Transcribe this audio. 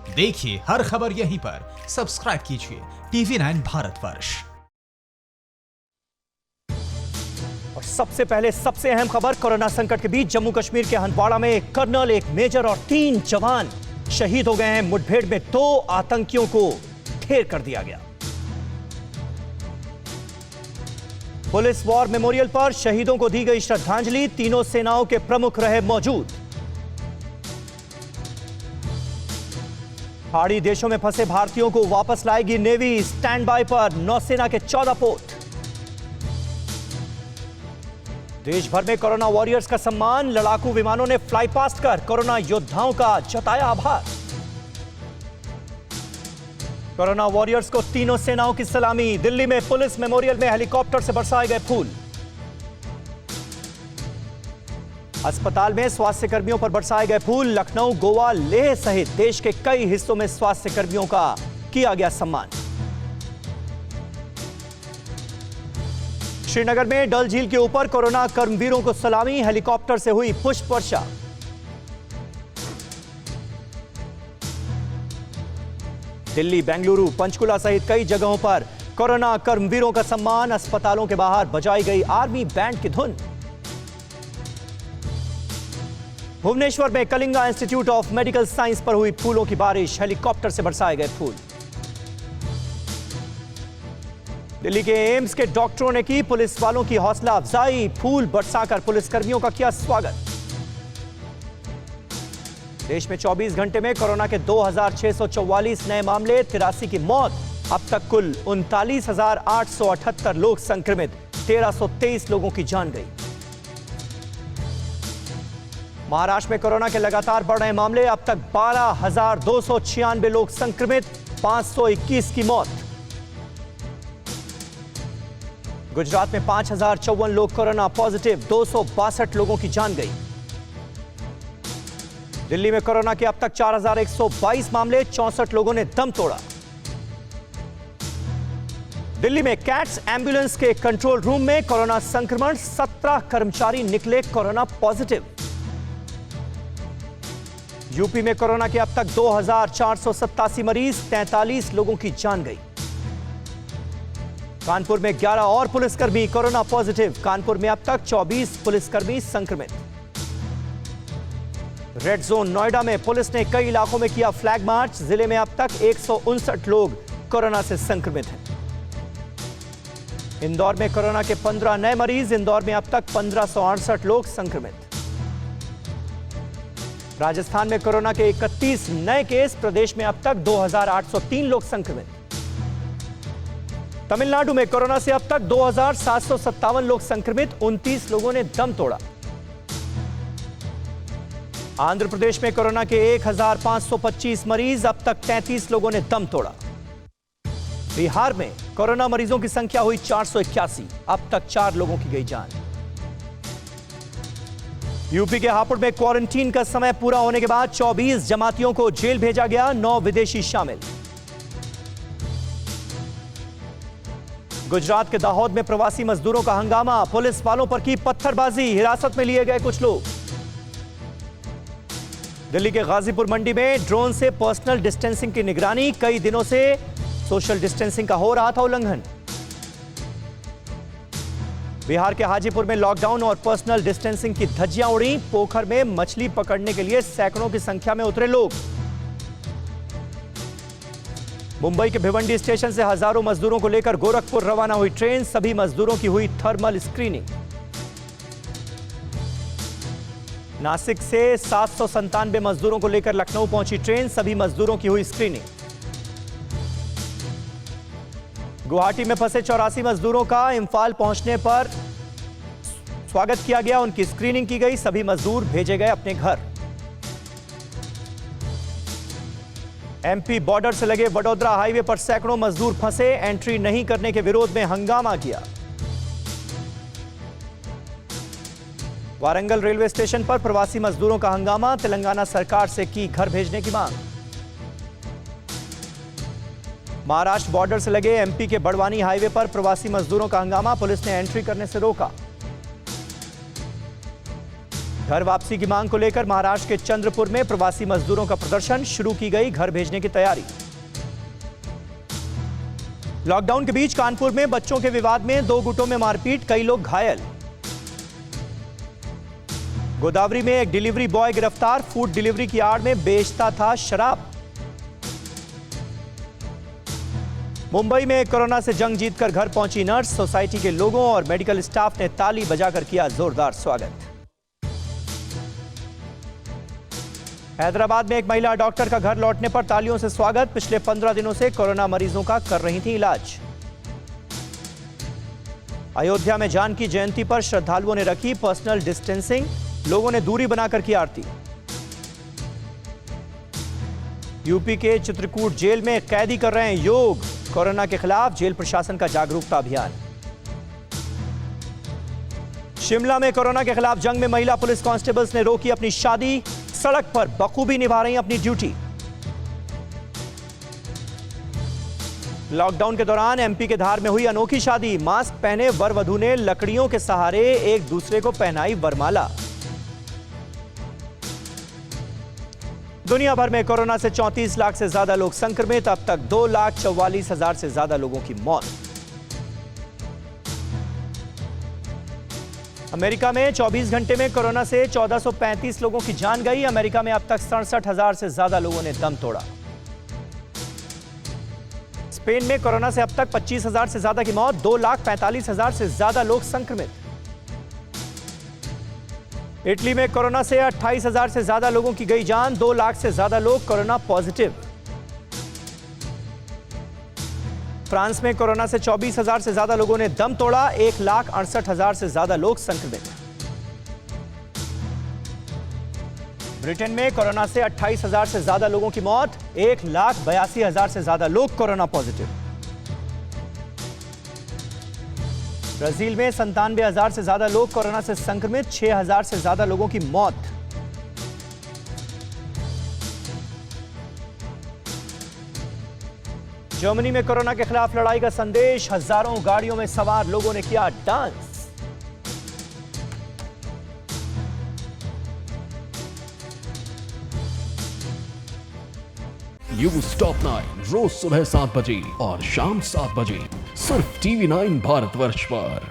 देखिए हर खबर यहीं पर, सब्सक्राइब कीजिए TV9 भारतवर्ष। और सबसे पहले सबसे अहम खबर, कोरोना संकट के बीच जम्मू कश्मीर के हंदवाड़ा में एक कर्नल, एक मेजर और 3 जवान शहीद हो गए हैं। मुठभेड़ में 2 आतंकियों को ढेर कर दिया गया। पुलिस वॉर मेमोरियल पर शहीदों को दी गई श्रद्धांजलि, तीनों सेनाओं के प्रमुख रहे मौजूद। पहाड़ी देशों में फंसे भारतीयों को वापस लाएगी नेवी, स्टैंड बाय पर नौसेना के 14 पोत। देश भर में कोरोना वॉरियर्स का सम्मान, लड़ाकू विमानों ने फ्लाई पास्ट कर कोरोना योद्धाओं का जताया आभार। कोरोना वॉरियर्स को तीनों सेनाओं की सलामी, दिल्ली में पुलिस मेमोरियल में हेलीकॉप्टर से बरसाए गए फूल। अस्पताल में स्वास्थ्य कर्मियों पर बरसाए गए फूल, लखनऊ, गोवा, लेह सहित देश के कई हिस्सों में स्वास्थ्य कर्मियों का किया गया सम्मान। श्रीनगर में डल झील के ऊपर कोरोना कर्मवीरों को सलामी, हेलीकॉप्टर से हुई पुष्प वर्षा। दिल्ली, बेंगलुरु, पंचकुला सहित कई जगहों पर कोरोना कर्मवीरों का सम्मान, अस्पतालों के बाहर बजाई गई आर्मी बैंड की धुन। भुवनेश्वर में Kalinga institute of medical science पर हुई फूलों की बारिश, हेलीकॉप्टर से बरसाए गए फूल। दिल्ली के एम्स के डॉक्टरों ने की पुलिस वालों की हौसला अफजाई, फूल बरसाकर पुलिसकर्मियों का किया स्वागत। देश में 24 घंटे में कोरोना के 2644 नए मामले, 83 की मौत। अब तक कुल 39,878 लोग संक्रमित, 1323 लोगों की जान गई। महाराष्ट्र में कोरोना के लगातार बढ़ रहे मामले, अब तक 12,296 लोग संक्रमित, 521 की मौत। गुजरात में 5,054 लोग कोरोना पॉजिटिव, 262 लोगों की जान गई। दिल्ली में कोरोना के अब तक 4,122 मामले, 64 लोगों ने दम तोड़ा। दिल्ली में कैट्स एम्बुलेंस के कंट्रोल रूम में कोरोना संक्रमण, 17 कर्मचारी निकले कोरोना पॉजिटिव। यूपी में कोरोना के अब तक 2,487 मरीज, 43 लोगों की जान गई। कानपुर में 11 और पुलिसकर्मी कोरोना पॉजिटिव, कानपुर में अब तक 24 पुलिसकर्मी संक्रमित। रेड जोन नोएडा में पुलिस ने कई इलाकों में किया फ्लैग मार्च, जिले में अब तक 159 लोग कोरोना से संक्रमित हैं। इंदौर में कोरोना के 15 नए मरीज, इंदौर में अब तक 1568 लोग संक्रमित। राजस्थान में कोरोना के 31 नए केस, प्रदेश में अब तक 2,803 लोग संक्रमित। तमिलनाडु में कोरोना से अब तक 2,757 लोग संक्रमित, 29 लोगों ने दम तोड़ा। आंध्र प्रदेश में कोरोना के 1,525 मरीज, अब तक 33 लोगों ने दम तोड़ा। बिहार में कोरोना मरीजों की संख्या हुई 481, अब तक 4 लोगों की गई जान। यूपी के हापुड़ में क्वारंटीन का समय पूरा होने के बाद 24 जमातियों को जेल भेजा गया, 9 विदेशी शामिल। गुजरात के दाहोद में प्रवासी मजदूरों का हंगामा, पुलिस वालों पर की पत्थरबाजी, हिरासत में लिए गए कुछ लोग। दिल्ली के गाजीपुर मंडी में ड्रोन से पर्सनल डिस्टेंसिंग की निगरानी, कई दिनों से सोशल डिस्टेंसिंग का हो रहा था उल्लंघन। बिहार के हाजीपुर में लॉकडाउन और पर्सनल डिस्टेंसिंग की धज्जियां उड़ी, पोखर में मछली पकड़ने के लिए सैकड़ों की संख्या में उतरे लोग। मुंबई के भिवंडी स्टेशन से हजारों मजदूरों को लेकर गोरखपुर रवाना हुई ट्रेन, सभी मजदूरों की हुई थर्मल स्क्रीनिंग। नासिक से 797 मजदूरों को लेकर लखनऊ पहुंची ट्रेन, सभी मजदूरों की हुई स्क्रीनिंग। गुवाहाटी में फंसे 84 मजदूरों का इंफाल पहुंचने पर स्वागत किया गया, उनकी स्क्रीनिंग की गई, सभी मजदूर भेजे गए अपने घर। एमपी बॉर्डर से लगे वडोदरा हाईवे पर सैकड़ों मजदूर फंसे, एंट्री नहीं करने के विरोध में हंगामा किया। वारंगल रेलवे स्टेशन पर प्रवासी मजदूरों का हंगामा, तेलंगाना सरकार से की घर भेजने की मांग। महाराष्ट्र बॉर्डर से लगे एमपी के बड़वानी हाईवे पर प्रवासी मजदूरों का हंगामा, पुलिस ने एंट्री करने से रोका। घर वापसी की मांग को लेकर महाराष्ट्र के चंद्रपुर में प्रवासी मजदूरों का प्रदर्शन, शुरू की गई घर भेजने की तैयारी। लॉकडाउन के बीच कानपुर में बच्चों के विवाद में 2 गुटों में मारपीट, कई लोग घायल। गोदावरी में एक डिलीवरी बॉय गिरफ्तार, फूड डिलीवरी की आड़ में बेचता था शराब। मुंबई में कोरोना से जंग जीतकर घर पहुंची नर्स, सोसाइटी के लोगों और मेडिकल स्टाफ ने ताली बजाकर किया जोरदार स्वागत। हैदराबाद में एक महिला डॉक्टर का घर लौटने पर तालियों से स्वागत, पिछले 15 दिनों से कोरोना मरीजों का कर रही थी इलाज। अयोध्या में जानकी जयंती पर श्रद्धालुओं ने रखी पर्सनल डिस्टेंसिंग, लोगों ने दूरी बनाकर की आरती। यूपी के चित्रकूट जेल में कैदी कर रहे हैं योग, कोरोना के खिलाफ जेल प्रशासन का जागरूकता अभियान। शिमला में कोरोना के खिलाफ जंग में महिला पुलिस कांस्टेबल्स ने रोकी अपनी शादी, सड़क पर बखूबी निभा रही अपनी ड्यूटी। लॉकडाउन के दौरान एमपी के धार में हुई अनोखी शादी, मास्क पहने वर वधू ने लकड़ियों के सहारे एक दूसरे को पहनाई वरमाला। दुनिया भर में कोरोना से 34 लाख से ज्यादा लोग संक्रमित, अब तक 2,44,000 से ज्यादा लोगों की मौत। अमेरिका में 24 घंटे में कोरोना से 1435 लोगों की जान गई। अमेरिका में अब तक 67,000 से ज्यादा लोगों ने दम तोड़ा। स्पेन में कोरोना से अब तक 25,000 से ज्यादा की मौत, 2,45,000 से ज्यादा लोग संक्रमित। इटली में कोरोना से 28,000 से ज्यादा लोगों की गई जान, 2 लाख से ज्यादा लोग कोरोना पॉजिटिव। फ्रांस में कोरोना से 24,000 से ज्यादा लोगों ने दम तोड़ा, 1,68,000 से ज्यादा लोग संक्रमित। ब्रिटेन में कोरोना से 28,000 से ज्यादा लोगों की मौत, 1,82,000 से ज्यादा लोग कोरोना पॉजिटिव। ब्राजील में 97,000 से ज्यादा लोग कोरोना से संक्रमित, 6,000 से ज्यादा लोगों की मौत। जर्मनी में कोरोना के खिलाफ लड़ाई का संदेश, हजारों गाड़ियों में सवार लोगों ने किया डांस। न्यूज टॉप 9 रोज सुबह 7 बजे और शाम 7 बजे सिर्फ TV9 भारतवर्ष पर।